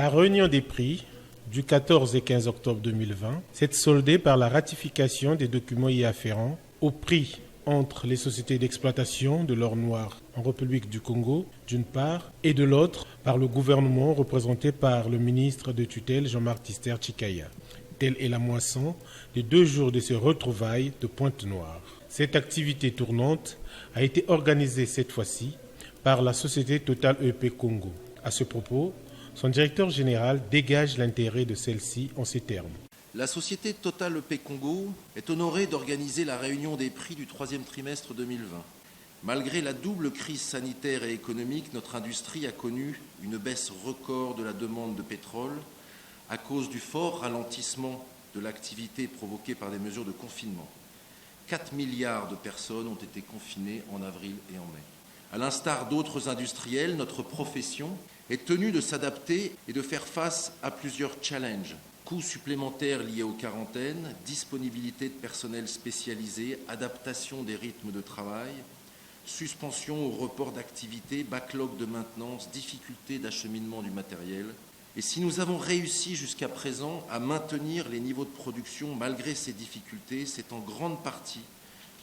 La réunion des prix du 14 et 15 octobre 2020 s'est soldée par la ratification des documents y afférents au prix entre les sociétés d'exploitation de l'or noir en République du Congo, d'une part, et de l'autre, par le gouvernement représenté par le ministre de tutelle Jean-Marc Tister Tchikaya. Telle est la moisson des 2 jours de ces retrouvailles de Pointe-Noire. Cette activité tournante a été organisée cette fois-ci par la société Total EP Congo. À ce propos, son directeur général dégage l'intérêt de celle-ci en ces termes. La société Total EP Congo est honorée d'organiser la réunion des prix du 3e trimestre 2020. Malgré la double crise sanitaire et économique, notre industrie a connu une baisse record de la demande de pétrole à cause du fort ralentissement de l'activité provoquée par des mesures de confinement. 4 milliards de personnes ont été confinées en avril et en mai. À l'instar d'autres industriels, notre profession est tenue de s'adapter et de faire face à plusieurs challenges. Coûts supplémentaires liés aux quarantaines, disponibilité de personnel spécialisé, adaptation des rythmes de travail, suspension ou report d'activité, backlog de maintenance, difficulté d'acheminement du matériel. Et si nous avons réussi jusqu'à présent à maintenir les niveaux de production malgré ces difficultés, c'est en grande partie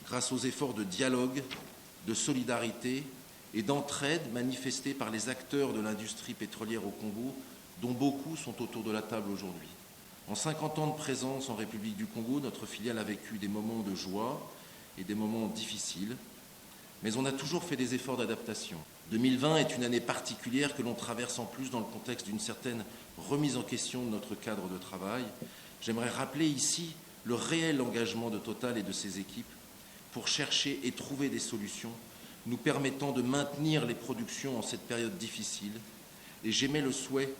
grâce aux efforts de dialogue, de solidarité et d'entraide manifestés par les acteurs de l'industrie pétrolière au Congo, dont beaucoup sont autour de la table aujourd'hui. En 50 ans de présence en République du Congo, notre filiale a vécu des moments de joie et des moments difficiles, mais on a toujours fait des efforts d'adaptation. 2020 est une année particulière que l'on traverse en plus dans le contexte d'une certaine remise en question de notre cadre de travail. J'aimerais rappeler ici le réel engagement de Total et de ses équipes pour chercher et trouver des solutions nous permettant de maintenir les productions en cette période difficile. Et j'émets le souhait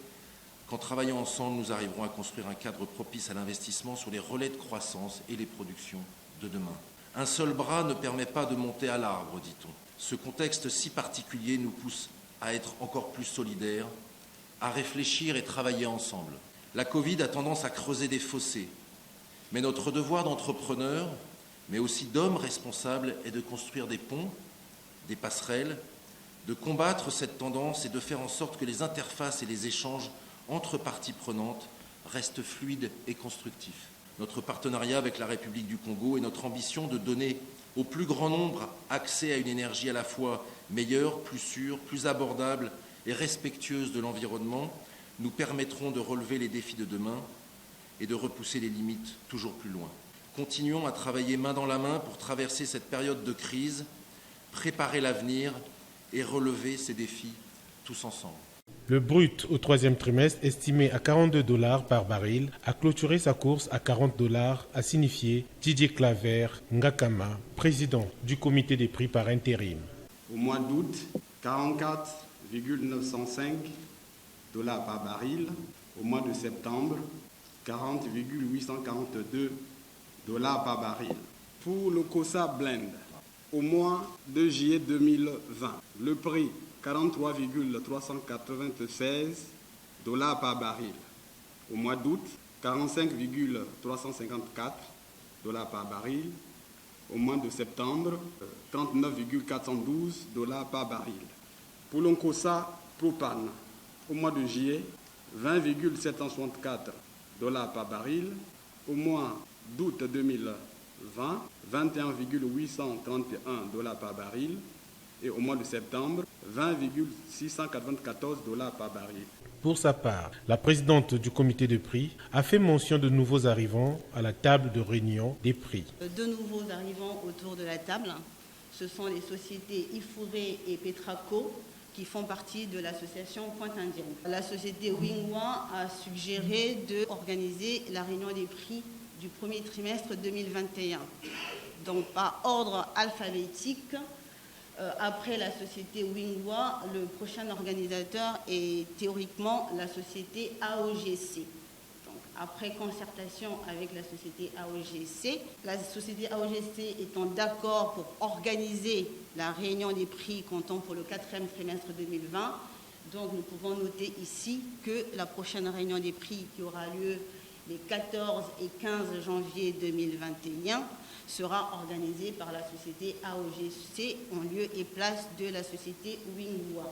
qu'en travaillant ensemble, nous arriverons à construire un cadre propice à l'investissement sur les relais de croissance et les productions de demain. Un seul bras ne permet pas de monter à l'arbre, dit-on. Ce contexte si particulier nous pousse à être encore plus solidaires, à réfléchir et travailler ensemble. La Covid a tendance à creuser des fossés, mais notre devoir d'entrepreneurs, mais aussi d'hommes responsables, est de construire des ponts, des passerelles, de combattre cette tendance et de faire en sorte que les interfaces et les échanges entre parties prenantes restent fluides et constructifs. Notre partenariat avec la République du Congo et notre ambition de donner au plus grand nombre accès à une énergie à la fois meilleure, plus sûre, plus abordable et respectueuse de l'environnement nous permettront de relever les défis de demain et de repousser les limites toujours plus loin. Continuons à travailler main dans la main pour traverser cette période de crise, préparer l'avenir et relever ces défis tous ensemble. Le brut au 3e trimestre, estimé à $42 par baril, a clôturé sa course à $40, a signifié Didier Claver Ngakama, président du comité des prix par intérim. Au mois d'août, 44,905 $ par baril. Au mois de septembre, 40,842 $ par baril. Pour le COSA Blend, au mois de juillet 2020, le prix 43,396 $ par baril. Au mois d'août, 45,354 $ par baril. Au mois de septembre, 39,412 $ par baril. Pour l'Oncosa Propane, au mois de juillet, 20,764 $ par baril. Au mois d'août 2020, 21,831 $ par baril. Et au mois de septembre, 20,694 $ par baril. Pour sa part, la présidente du comité de prix a fait mention de nouveaux arrivants à la table de réunion des prix. De nouveaux arrivants autour de la table, ce sont les sociétés Ifouré et Petraco qui font partie de l'association Pointe Indienne. La société Wingwa a suggéré d'organiser la réunion des prix du premier trimestre 2021. Donc par ordre alphabétique, après la société Wingwa, le prochain organisateur est théoriquement la société AOGC. Donc, après concertation avec la société AOGC, la société AOGC étant d'accord pour organiser la réunion des prix comptant pour le 4e trimestre 2020, donc nous pouvons noter ici que la prochaine réunion des prix qui aura lieu les 14 et 15 janvier 2021 sera organisée par la société AOGC en lieu et place de la société Wingwa.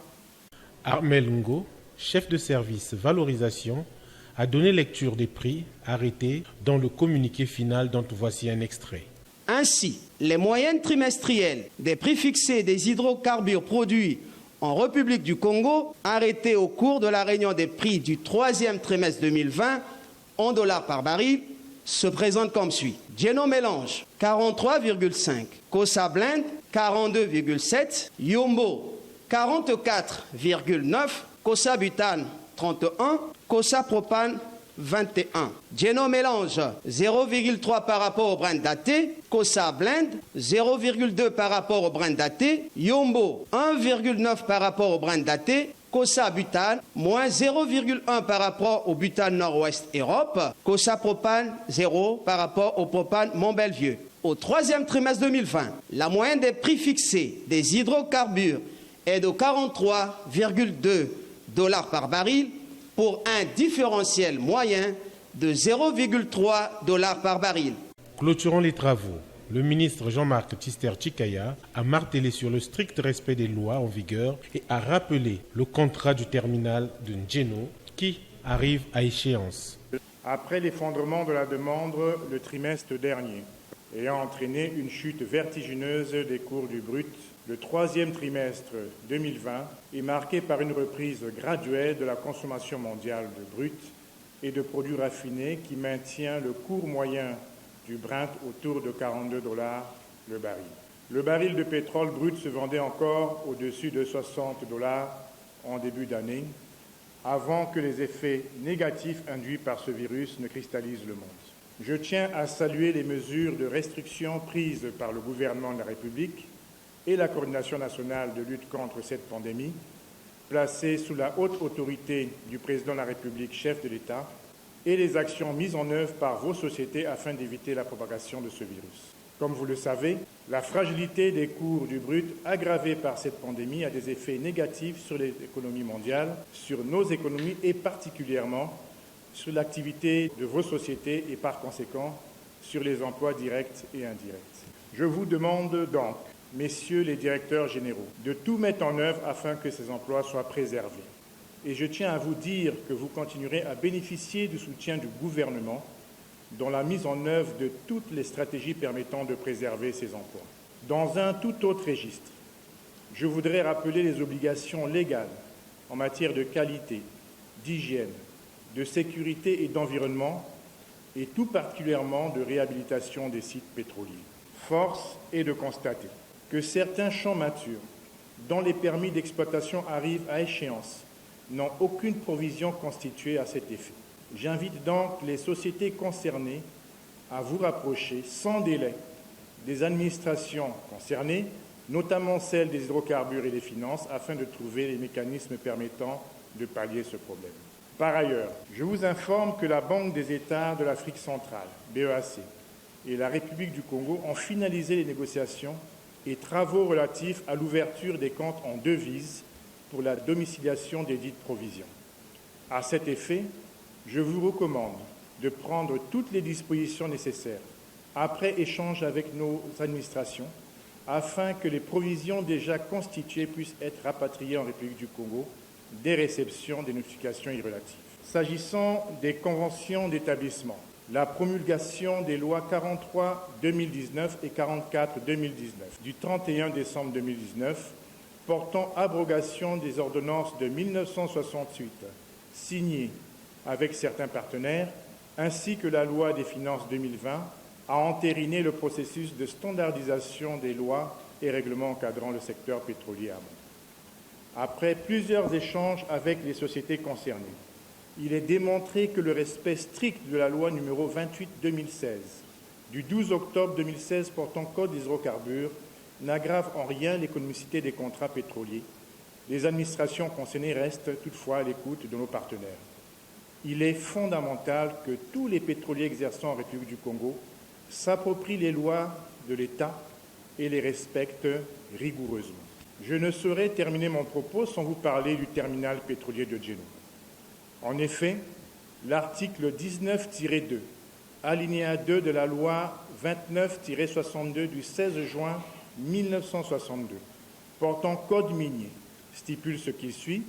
Armel Ngo, chef de service valorisation, a donné lecture des prix arrêtés dans le communiqué final dont voici un extrait. Ainsi, les moyennes trimestrielles des prix fixés des hydrocarbures produits en République du Congo, arrêtées au cours de la réunion des prix du troisième trimestre 2020 en dollars par baril, se présentent comme suit. Geno Mélange, 43,5. Kosa Blend, 42,7. Yombo, 44,9. Kosa Butane, 31. Kosa Propane, 21. Geno Mélange, 0,3 par rapport au brand daté. Kosa Blend, 0,2 par rapport au brand daté. Yombo, 1,9 par rapport au brand daté. Kosa Butane, moins 0,1 par rapport au butane Nord-Ouest Europe. Kosa Propane, 0 par rapport au propane Montbellieu. Au troisième trimestre 2020, la moyenne des prix fixés des hydrocarbures est de 43,2 $ par baril pour un différentiel moyen de 0,3 $ par baril. Clôturant les travaux, le ministre Jean-Marc Tzister Tshikaya a martelé sur le strict respect des lois en vigueur et a rappelé le contrat du terminal de Njeno qui arrive à échéance. Après l'effondrement de la demande le trimestre dernier, ayant entraîné une chute vertigineuse des cours du brut, le troisième trimestre 2020 est marqué par une reprise graduelle de la consommation mondiale de brut et de produits raffinés qui maintient le cours moyen du Brent autour de 42 $ le baril. Le baril de pétrole brut se vendait encore au-dessus de 60 $ en début d'année, avant que les effets négatifs induits par ce virus ne cristallisent le monde. Je tiens à saluer les mesures de restriction prises par le gouvernement de la République et la Coordination nationale de lutte contre cette pandémie, placée sous la haute autorité du Président de la République, chef de l'État, et les actions mises en œuvre par vos sociétés afin d'éviter la propagation de ce virus. Comme vous le savez, la fragilité des cours du brut, aggravée par cette pandémie, a des effets négatifs sur les économies mondiales, sur nos économies et particulièrement sur l'activité de vos sociétés et par conséquent sur les emplois directs et indirects. Je vous demande donc, messieurs les directeurs généraux, de tout mettre en œuvre afin que ces emplois soient préservés. Et je tiens à vous dire que vous continuerez à bénéficier du soutien du gouvernement dans la mise en œuvre de toutes les stratégies permettant de préserver ces emplois. Dans un tout autre registre, je voudrais rappeler les obligations légales en matière de qualité, d'hygiène, de sécurité et d'environnement, et tout particulièrement de réhabilitation des sites pétroliers. Force est de constater que certains champs matures, dont les permis d'exploitation arrivent à échéance, n'ont aucune provision constituée à cet effet. J'invite donc les sociétés concernées à vous rapprocher sans délai des administrations concernées, notamment celles des hydrocarbures et des finances, afin de trouver les mécanismes permettant de pallier ce problème. Par ailleurs, je vous informe que la Banque des États de l'Afrique centrale, BEAC, et la République du Congo ont finalisé les négociations et travaux relatifs à l'ouverture des comptes en devises pour la domiciliation des dites provisions. À cet effet, je vous recommande de prendre toutes les dispositions nécessaires, après échange avec nos administrations, afin que les provisions déjà constituées puissent être rapatriées en République du Congo dès réception des notifications y relatives. S'agissant des conventions d'établissement, la promulgation des lois 43/2019 et 44/2019 du 31 décembre 2019 portant abrogation des ordonnances de 1968 signées avec certains partenaires, ainsi que la loi des finances 2020, a entériné le processus de standardisation des lois et règlements encadrant le secteur pétrolier amont. Après plusieurs échanges avec les sociétés concernées, il est démontré que le respect strict de la loi numéro 28/2016 du 12 octobre 2016 portant code des hydrocarbures n'aggrave en rien l'économicité des contrats pétroliers. Les administrations concernées restent toutefois à l'écoute de nos partenaires. Il est fondamental que tous les pétroliers exerçant en République du Congo s'approprient les lois de l'État et les respectent rigoureusement. Je ne saurais terminer mon propos sans vous parler du terminal pétrolier de Njeno. En effet, l'article 19-2, alinéa 2 de la loi 29-62 du 16 juin 1962, portant code minier, stipule ce qui suit.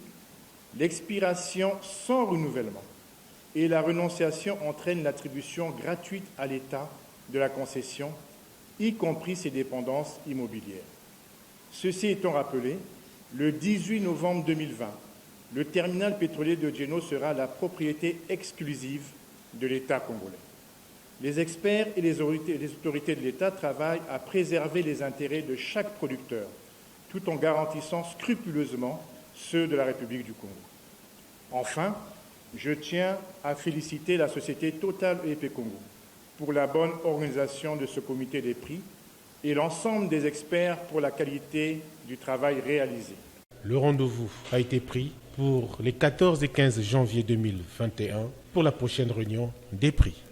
L'expiration sans renouvellement et la renonciation entraînent l'attribution gratuite à l'État de la concession, y compris ses dépendances immobilières. Ceci étant rappelé, le 18 novembre 2020, le terminal pétrolier de Djeno sera la propriété exclusive de l'État congolais. Les experts et les autorités de l'État travaillent à préserver les intérêts de chaque producteur, tout en garantissant scrupuleusement ceux de la République du Congo. Enfin, je tiens à féliciter la société Total E&P Congo pour la bonne organisation de ce comité des prix et l'ensemble des experts pour la qualité du travail réalisé. Le rendez-vous a été pris pour les 14 et 15 janvier 2021 pour la prochaine réunion des prix.